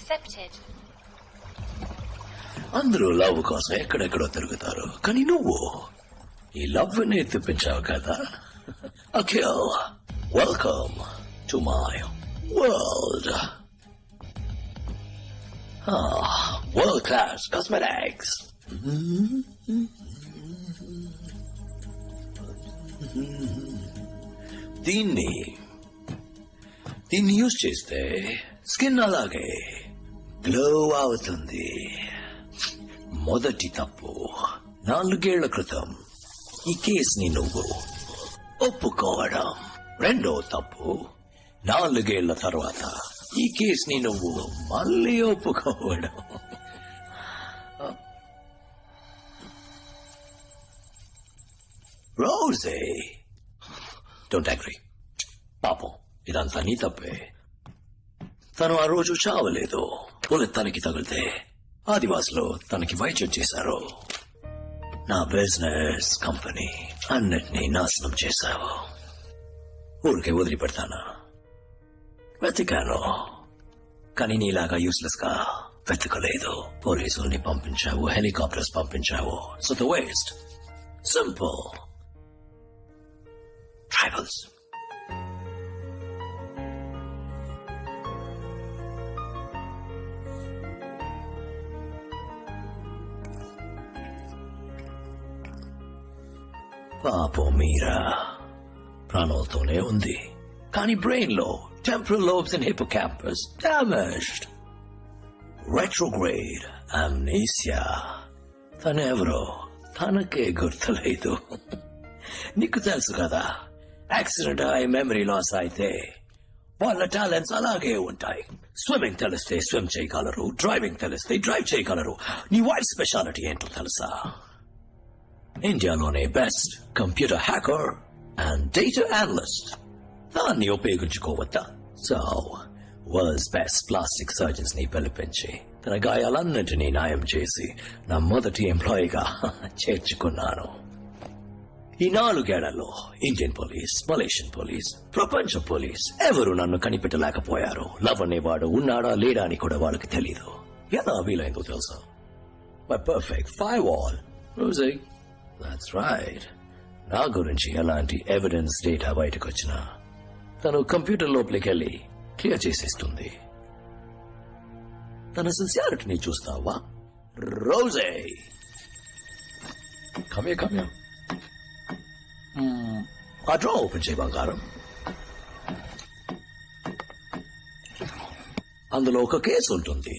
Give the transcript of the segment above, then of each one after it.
accepted. అందరూ love కోసం ఎక్కడెక్కడో తిరుగుతారు, కానీ నువ్వు ఈ లవ్ ని తెప్పించావు కదా. Akhil, welcome to my world. World class cosmetics. దీన్ని యూజ్ చేస్తే స్కిన్ అలాగే గ్లో అవుతుంది. మొదటి తప్పు, 4 ఏళ్ల క్రితం ఈ కేసుని నువ్వు ఒప్పుకోవడం. రెండో తప్పు, 4 ఏళ్ల తర్వాత ఈ కేసుని నువ్వు మళ్ళీ ఒప్పుకోవడం. రోజే, డోంట్ అగ్రీ. పాపం ఇదంతా నీ తప్పే. తను ఆ రోజు చావలేదు. బుల్లెట్ తనకి తగిలితే ఆదివాసులు తనకి వైద్యం చేశారు. నా బిజినెస్, కంపెనీ అన్నిటినీ నాశనం చేశావు. ఊరికే వదిలిపెడతానా? వెతికాను, కానీ నీలాగా యూస్లెస్ గా వెతకలేదు. పోలీసుల్ని పంపించావు, హెలికాప్టర్స్ పంపించావు. So the waste. Simple. Tribals. పాపం మీరా ప్రాణాలతోనే ఉంది, కానీ బ్రెయిన్ లో temporal lobes and hippocampus damaged. Retrograde amnesia. తనెవరో తనకే గుర్తులేదు. నీకు తెలుసు కదా, యాక్సిడెంట్ అయి మెమరీ లాస్ అయితే వాళ్ళ టాలెంట్స్ అలాగే ఉంటాయి. స్విమ్మింగ్ తెలిస్తే స్విమ్ చేయగలరు, డ్రైవింగ్ తెలిస్తే డ్రైవ్ చేయగలరు. నీ వైఫ్ స్పెషాలిటీ ఏంటో తెలుసా? ఇండియాలోనే best computer hacker and data analyst. దాన్ని ఉపయోగించుకోవద్దా? So world's best plastic surgeons ని పిలిపించి తన గాయాలన్నింటినీ న్యాయం చేసి నా మొదటి ఎంప్లాయీగా చేర్చుకున్నాను. ఈ 4 ఏళ్లలో ఇండియన్ పోలీస్, మలేషియన్ పోలీస్, ప్రపంచ పోలీస్ ఎవరు నన్ను కనిపెట్టలేకపోయారు. లవ్ అనేవాడు ఉన్నాడా లేడా అని కూడా వాళ్ళకి తెలీదు. ఎలా వీలైందో తెలుసా? My perfect firewall. Rosie, that's right. నా గురించి ఎలాంటి ఎవిడెన్స్ డేటా బయటకు వచ్చినా తను కంప్యూటర్ లోపలికి వెళ్ళి క్లియర్ చేసేస్తుంది. తన సిన్సియారిటీని చూస్తావా? రోజే, కమ్యా ఆ డ్రా ఓపెన్ చేయ బంగారం. అందులో ఒక కేసు ఉంటుంది,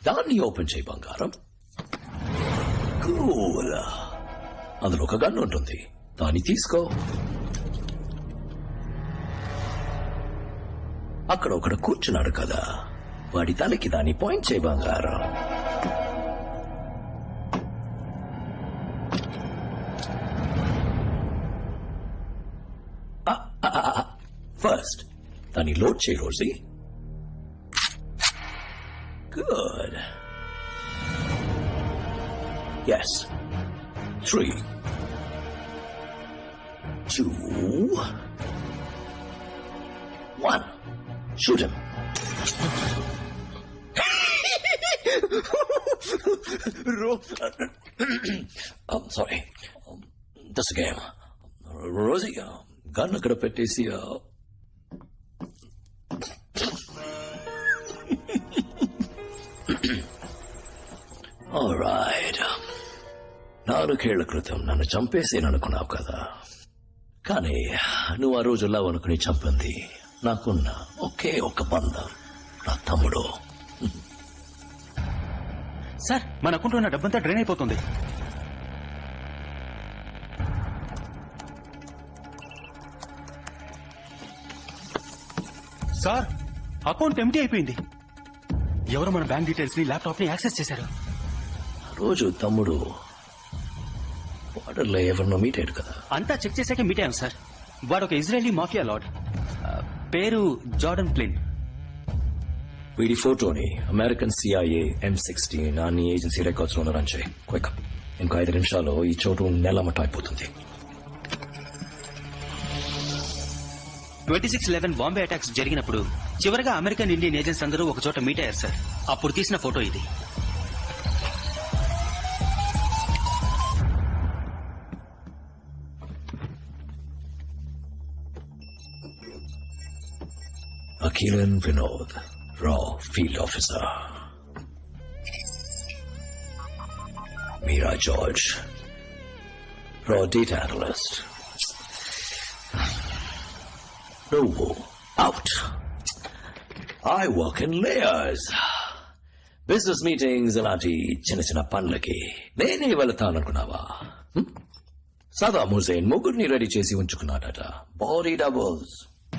దాన్ని ఓపెన్ చేయ బంగారం. కూల్. అందులో ఒక గన్ ఉంటుంది, దాన్ని తీసుకో. అక్కడ ఒకడు కూర్చున్నాడు కదా, వాడి తలకి దాన్ని పాయింట్ చేయ బంగారం. ఫస్ట్ దాన్ని లోడ్ చేయి Rosie. Good. Yes. 3, 2, 1. Shoot him. I'm sorry. That's a game. Rosie, gun అక్కడ పెట్టేసి All right. 4 ఏళ్ల క్రితం నన్ను చంపేసేననుకున్నావు కదా, కానీ నువ్వు ఆ రోజు లవ్ అనుకుని చంపింది నాకున్న ఒకే ఒక బంధం, నా తమ్ముడు. సార్, మన అకౌంట్లో ఉన్న డబ్బంతా డ్రైన్ అయిపోతుంది. సార్, అకౌంట్ ఎంటీ అయిపోయింది. ఎవరు మన బ్యాంక్ డీటెయిల్స్ ని, ల్యాప్టాప్ ని యాక్సెస్ చేశారు. రోజు తమ్ముడు బార్డర్లో ఎవరినో మీట్ అయ్యాడు కదా. అంతా చెక్ చేశాకే మీట్ అయ్యాం సార్. వాడు ఒక ఇజ్రాయలీ మాఫియా లార్డ్, పేరు జార్డన్ ప్లిన్. వీడి ఫోటోని అమెరికన్ CIA, M16 అన్ని ఏజెన్సీ రికార్డ్స్ లో రన్ చేయి. క్విక్. ఇంకో 5 నిమిషాల్లో ఈ చోటు నెలమట్ట అయిపోతుంది. 26/11 బాంబే అటాక్స్ జరిగినప్పుడు చివరగా అమెరికన్ ఇండియన్ ఏజెంట్స్ అందరూ ఒక చోట మీట్ అయ్యారు సార్. అప్పుడు తీసిన ఫోటో ఇది. Akilan Vinod, Raw Field Officer. Meera George, Raw Data Analyst. No, out. I work in layers. Business meetings అలాంటి చిన్న చిన్న పనులకి నేనే వెళతాననుకున్నావా? సదాం హుసేన్ ముగ్గురిని రెడీ చేసి ఉంచుకున్నాడట. Body doubles.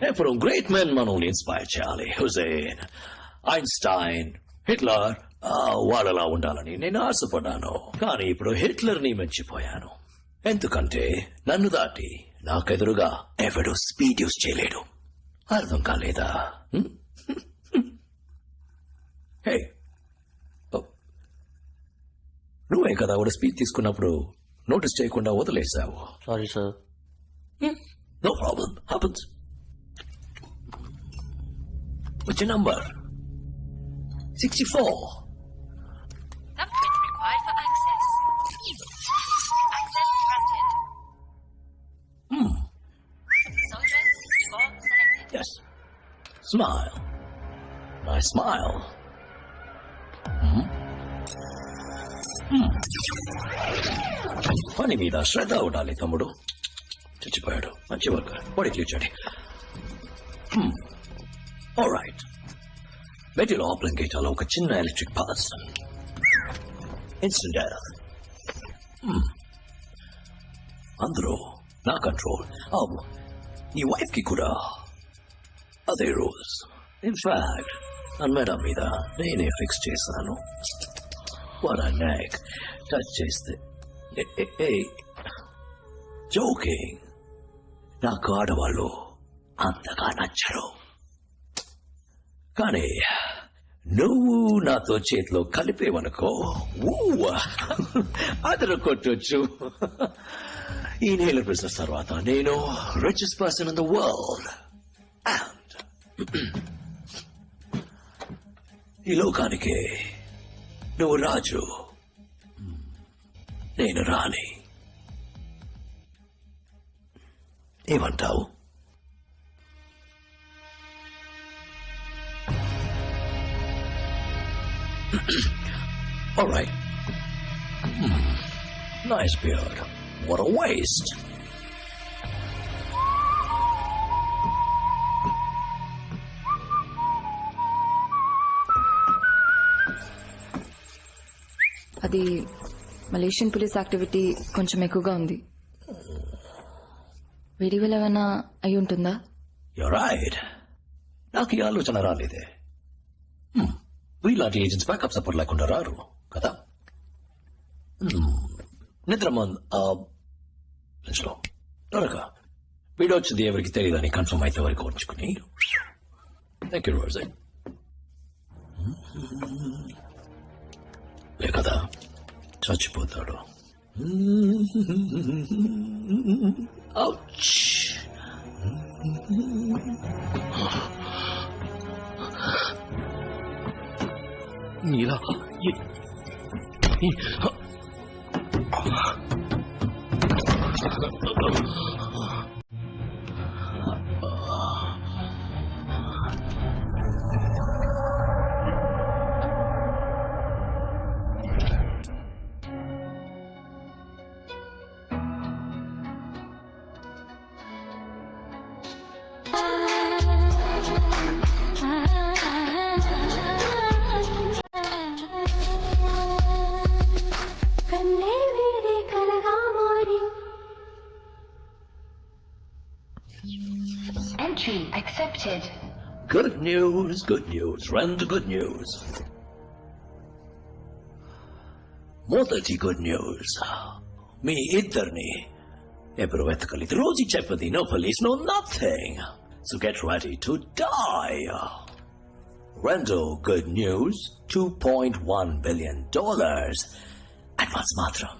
ఎప్పుడు గ్రేట్ మెన్ మనల్ని ఇన్స్పైర్ చేయాలి. హుసేన్, ఐన్స్టైన్, హిట్లర్ వాళ్ళలా ఉండాలని నేను ఆశపడ్డాను. కానీ ఇప్పుడు హిట్లర్ ని మెచ్చిపోయాను. ఎందుకంటే నన్ను దాటి నాకెదురుగా ఎవడు స్పీడ్ యూస్ చేయలేడు. అర్థం కాలేదా? హే, నువ్వే కదా వాడు స్పీడ్ తీసుకున్నప్పుడు నోటీస్ చేయకుండా వదిలేసావు. Sorry sir. No problem, happens. What's your number? 64. Thumbprint required for access. Access granted. Soldier 64 selected. Yes. Smile. Nice smile. పని మీద శ్రద్ధ ఉండాలి తమ్ముడు. చచ్చిపోయాడు. మంచి వర్క్. బాడీ క్లీచండి. ఆల్రైట్. బెడ్లో ఆప్లంగేటాలో ఒక చిన్న ఎలక్ట్రిక్ పల్స్. Instant death. అందరూ నా కంట్రోల్. నీ వైఫ్ కి కూడా అదే రూల్స్. ఇన్ఫాక్ట్ నన్ను మేడం మీద నేనే ఫిక్స్ చేశాను. వాట్ ఐ నెక్ టచ్ చేస్తే జోకింగ్. నాకు ఆడవాళ్ళు అంతగా నచ్చరు. కానీ నువ్వు నాతో చేతిలో కలిపేవనుకో అదరు కొట్టొచ్చు. ఈ నేల బిజినెస్ తర్వాత నేను richest person in the world. And ఈ లోకానికి నువ్వు రాజు, నేను రాణి. ఏమంటావు? All right. Nice beard. What a waste. అది మలేషియన్ పోలీస్ యాక్టివిటీ కొంచెం ఎక్కువగా ఉంది. వేడి వల్ల ఏమైనా అయి ఉంటుందా? You're right. నాకు ఈ ఆలోచన రాలేదే. వీళ్ళంటి ఏజెంట్స్ బ్యాకప్ సపోర్ట్ లేకుండా రారు కదా. నిద్రలో త్వరగా వీడియో వచ్చింది ఎవరికి తెలియదని కన్ఫర్మ్ అయితే వరకు ఉంచుకుని లే కదా చచ్చిపోతాడు. Ouch. Neela Entry accepted. Good news, good news, run the good news. మొదటి గుడ్ న్యూస్, మీ ఇద్దరిని ఎవరు వెతకలేదు. రోజు చెప్పది no police no nothing. So get ready to die. రెండో గుడ్ న్యూస్, $2.1 billion అడ్వాన్స్ మాత్రం.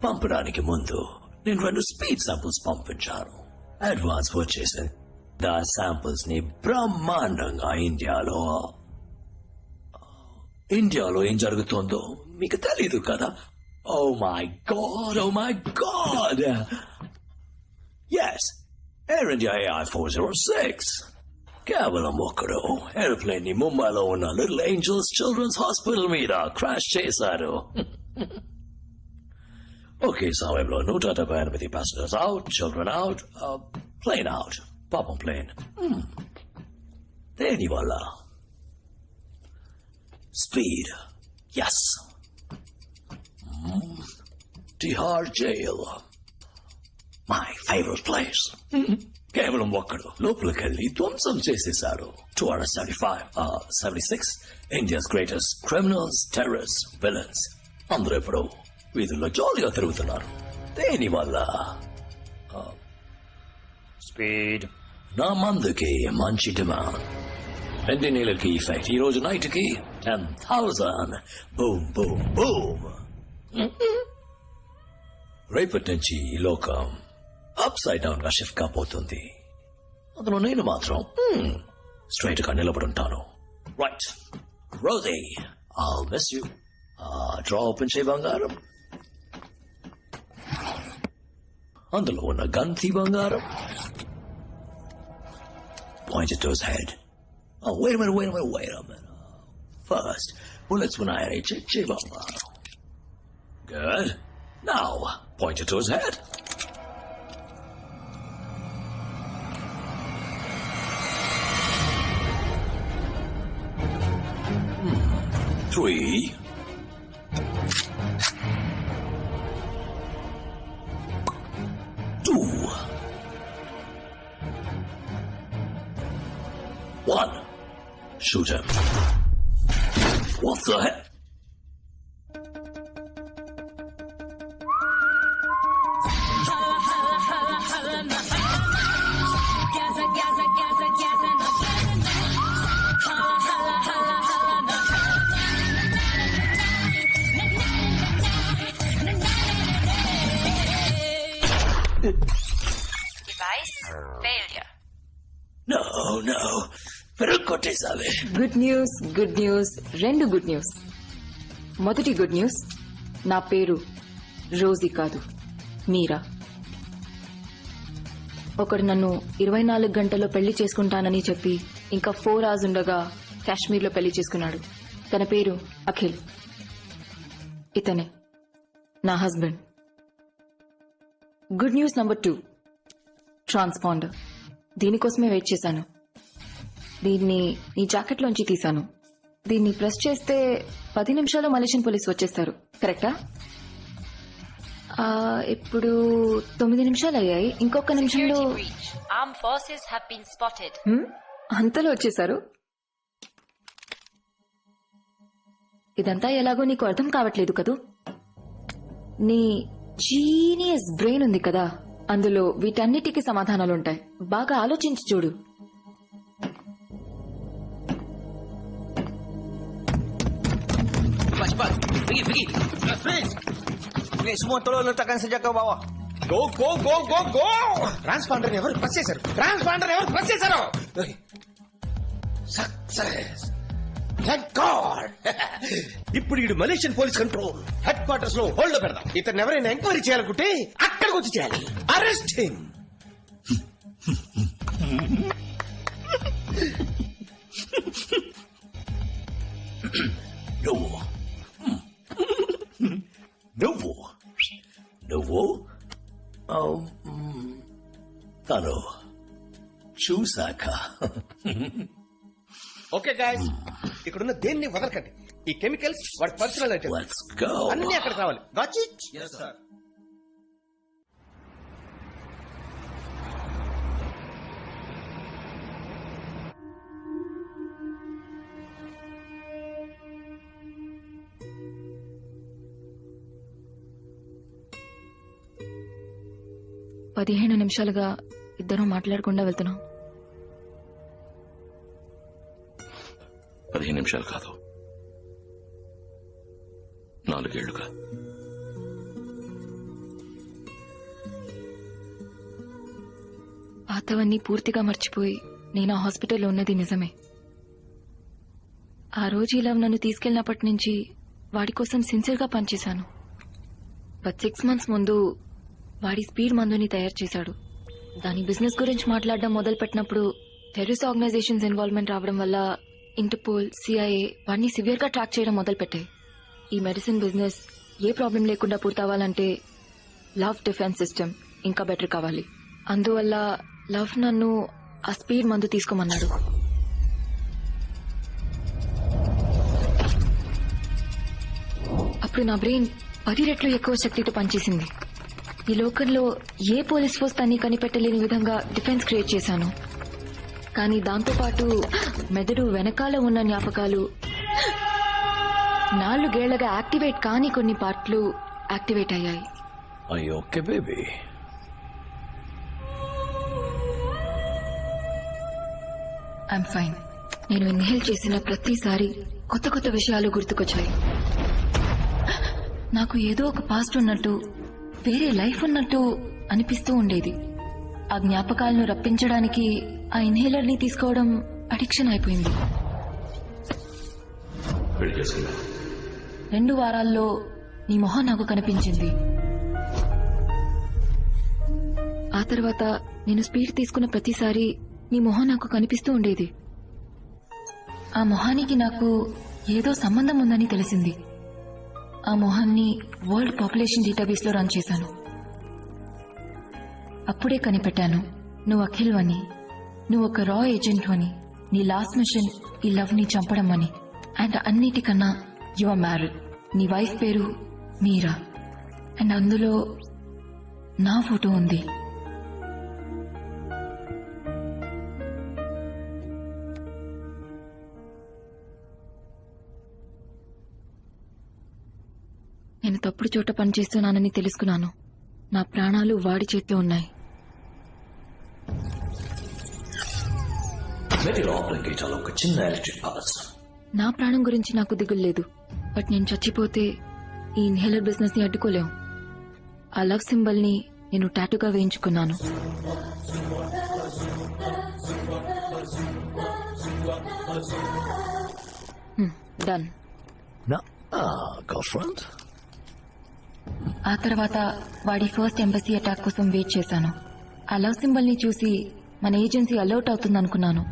పంపడానికి ముందు నేను 2 స్పీడ్ శాంపుల్స్ పంపించాను. అడ్వాన్స్ వచ్చేసింది. దా శాంపుల్స్ ని బ్రహ్మాండంగా ఇండియాలో ఏం జరుగుతుందో మీకు తెలీదు కదా. Oh my god yes, air India AI 406 కేవలం ఒక్కడు ఏరోప్లేన్ ని ముంబైలో ఉన్న లిటిల్ ఏంజల్స్ చిల్డ్రన్స్ హాస్పిటల్ మీద క్రాష్ చేశారు. ఒకే సమయంలో 178 passengers out, children out, plane out. పాపం ప్లేన్. దేని వల్ల? Speed. Yes, Tihar jail, my favourite place. కేవలం ఒక్కడు లోపలికెళ్ళి ధ్వంసం చేసేశారు. 276 India's greatest criminals, terrorist, villains అందరూ ఇప్పుడు వీధుల్లో జాలీగా తిరుగుతున్నారు. దేని వల్ల? స్పీడ్. నా మందుకి మంచి డిమాండ్. 2 నెలలకి ఎఫెక్ట్. ఈ రోజు నైట్ కి 10,000. Boom boom boom. రేపటి నుంచి ఈ లోకం అప్సైడ్ డౌన్ గా షిఫ్ట్ కాబోతుంది. అందులో నేను మాత్రం స్ట్రైట్ గా నిలబడుంటాను. Right Rosie, I'll miss you. Drawer open చేయి బంగారం. అందులో ఉన్న గన్ తీ బంగారం. Point it to his head. Oh, wait a minute. First, bullets ఉన్నాయని చెక్ చేయి బంగారం. Good. Now, point it to his head. Three. 2. 1. Shoot him. What the heck? Device failure. No. పెరుగొట్టేసావే. Good news, 2 good news. మొదటి good news, నా పేరు Rosie కాదు, మీరా. ఒకడు నన్ను 24 గంటల్లో పెళ్లి చేసుకుంటానని చెప్పి ఇంకా 4 hours ఉండగా కాశ్మీర్లో పెళ్లి చేసుకున్నాడు. తన పేరు అఖిల్. ఇతనే నా husband. Good news number 2, transponder. దీనికోసమే వెయిట్ చేశాను. దీన్ని నీ జాకెట్లోంచి తీశాను. దీన్ని ప్రెస్ చేస్తే 10 నిమిషాల్లో మలేషియన్ పోలీసు వచ్చేస్తారు. కరెక్టా? ఇప్పుడు 9 నిమిషాలు అయ్యాయి. ఇంకొక నిమిషంలో Security breach. Armed forces have been spotted. అంతలో వచ్చేసారు. ఇదంతా ఎలాగో నీకు అర్థం కావట్లేదు కదూ. నీ జీనియస్ బ్రెయిన్ ఉంది కదా, అందులో వీటన్నిటికీ సమాధానాలుంటాయి. బాగా ఆలోచించి చూడు. Cepat. Pergi. Ni semua tolong letakkan senjata ke bawah. Go. Transponder ఎవరు ప్రెస్ చేశారు? సక్సెస్. Thank God. ఇప్పుడు ఈ Malaysian police control head quarters లో హోల్డ్ పెడదాం. ఇతను ఎవరైనా ఎంక్వైరీ చేయాలనుకుంటే అక్కడికి వచ్చి చేయాలి. Arrest him. నువ్వు తను చూసాక. ఓకే గాయ్స్, ఇక్కడున్న దేన్ని వదలకండి. ఈ కెమికల్స్ వాడి పర్సనల్ ఐటమ్. Let's go. అన్ని అక్కడికి రావాలి. Got it? Yes, sir. పదిహేను నిమిషాలుగా ఇద్దరం మాట్లాడకుండా వెళ్తున్నాం. 15 నిమిషాలు కాదు, 4 ఏళ్లుగా. పాతవన్నీ పూర్తిగా మర్చిపోయి నేను ఆ హాస్పిటల్లో ఉన్నది నిజమే. ఆ రోజు ఇలా నన్ను తీసుకెళ్లినప్పటి నుంచి వాడి కోసం సిన్సియర్గా పనిచేశాను. బట్ 6 months ముందు వాడి స్పీడ్ మందుని తయారు చేశాడు. దాని బిజినెస్ గురించి మాట్లాడడం మొదలుపెట్టినప్పుడు టెర్రరిస్ట్ ఆర్గనైజేషన్స్ ఇన్వాల్వ్మెంట్ రావడం వల్ల ఇంటర్పోల్, CIA వాడిని సివియర్ గా ట్రాక్ చేయడం మొదలుపెట్టాయి. ఈ మెడిసిన్ బిజినెస్ ఏ ప్రాబ్లం లేకుండా పూర్తవ్వాలంటే లవ్ డిఫెన్స్ సిస్టమ్ ఇంకా బెటర్ కావాలి. అందువల్ల లవ్ నన్ను ఆ స్పీడ్ మందు తీసుకోమన్నాడు. అప్పుడు నా బ్రెయిన్ 10 రెట్లు ఎక్కువ శక్తితో పనిచేసింది. ఈ లోకంలో ఏ పోలీస్ ఫోర్స్ తన్ని కనిపెట్టలేని విధంగా డిఫెన్స్ క్రియేట్ చేశాను. కానీ దాంతోపాటు మెదడు వెనకాల ఉన్న జ్ఞాపకాలు 4 ఏళ్లగా యాక్టివేట్ కాని కొన్ని పార్ట్లు యాక్టివేట్ అయ్యాయి. అయ్యో ఓకే బేబీ. I'm fine. నేను ఇన్హేల్ చేసిన ప్రతిసారి కొత్త కొత్త విషయాలు గుర్తుకొచ్చాయి. నాకు ఏదో ఒక పాస్ట్ ఉన్నట్టు, వేరే లైఫ్ ఉన్నట్టు అనిపిస్తూ ఉండేది. ఆ జ్ఞాపకాలను రప్పించడానికి ఆ ఇన్హేలర్ ని తీసుకోవడం అడిక్షన్ అయిపోయింది. పెళ్లి చేసుకున్నా 2 వారాల్లో నీ మొహం నాకు కనిపించింది. ఆ తర్వాత నేను స్పీడ్ తీసుకున్న ప్రతిసారి నీ మొహం నాకు కనిపిస్తూ ఉండేది. ఆ మొహానికి నాకు ఏదో సంబంధం ఉందని తెలిసింది. ఆ మొహాన్ని వరల్డ్ పాపులేషన్ డేటాబేస్ లో రన్ చేశాను. అప్పుడే కనిపెట్టాను, నువ్వు అఖిల్ అని, నువ్వు ఒక రా ఏజెంట్ అని, నీ లాస్ట్ మిషన్ ఈ లవ్ ని చంపడం అని. అండ్ అన్నిటికన్నా యు ఆర్ మ్యారీడ్. నీ వైఫ్ పేరు మీరా. అండ్ అందులో నా ఫోటో ఉంది. నేను తప్పుడు చోట పనిచేస్తున్నానని తెలుసుకున్నాను. నా ప్రాణాలు వాడి చేతిలో ఉన్నాయి. మెటీ లోపలికి చాలా ఒక చిన్న ఎలక్ట్రిక్ పవర్స్. నా ప్రాణం గురించి నాకు దిగులు లేదు. బట్ నేను చచ్చిపోతే ఈ ఇన్హేలర్ బిజినెస్ ని అడ్డుకోలేం. ఆ లవ్ సింబల్ ని నేను టాటూగా వేయించుకున్నాను. డన్. గర్ల్ఫ్రెండ్. ఆ తర్వాత వాడి ఫస్ట్ ఎంబసీ అటాక్ కోసం వెయిట్ చేశాను. ఆ లవ్ సింబల్ ని చూసి మన ఏజెన్సీ అలర్ట్ అవుతుందనుకున్నాను.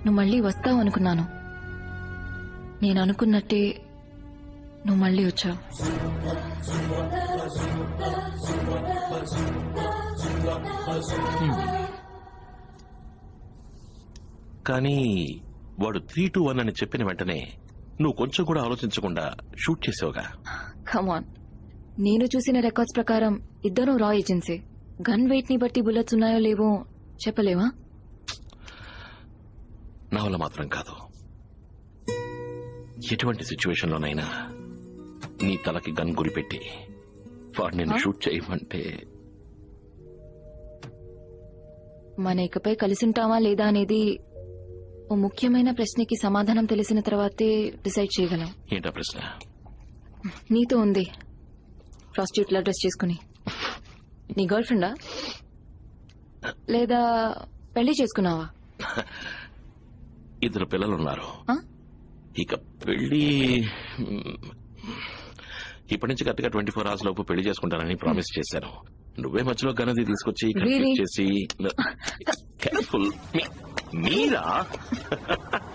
నువ్వు మళ్ళీ వస్తావు అనుకున్నాను. నేను అనుకున్నట్టే నువ్వు మళ్ళీ వచ్చావు. కానీ వాడు 3-2-1 అని చెప్పిన వెంటనే నువ్వు కొంచెం కూడా ఆలోచించకుండా షూట్ చేసావుగా. కమాన్, నేను చూసిన రికార్డ్స్ ప్రకారం ఇద్దరు రా ఏజెన్సీ. గన్ వెయిట్ ని బట్టి బుల్లెట్స్ ఉన్నాయో లేవో చెప్పలేవా? నా వల్ల మాత్రం కాదు. ఎటువంటి సిచ్యువేషన్ లోనైనా నీ తలకి గన్ గురిపెట్టి వాడు నేను షూట్ చేయమంటే మన ఇకపై కలిసింటామా లేదా అనేది ఓ ముఖ్యమైన ప్రశ్నకి సమాధానం తెలిసిన తర్వాతే డిసైడ్ చేయగలం. ఏంటా ప్రశ్న? నీతో ఉంది. ప్రాస్టిట్యూట్ లా డ్రెస్ చేసుకుని నీ గర్ల్ ఫ్రెండా లేదా పెళ్లి చేసుకున్నావా? 2 పిల్లలున్నారు. ఆ? ఇక పెళ్లి ఇప్పటి నుంచి కరెక్ట్గా 24 hours లోపు పెళ్లి చేసుకుంటానని ప్రామిస్ చేశాను. నువ్వే మధ్యలో గనది తీసుకొచ్చి Really? చేసి కేర్ఫుల్ మీరా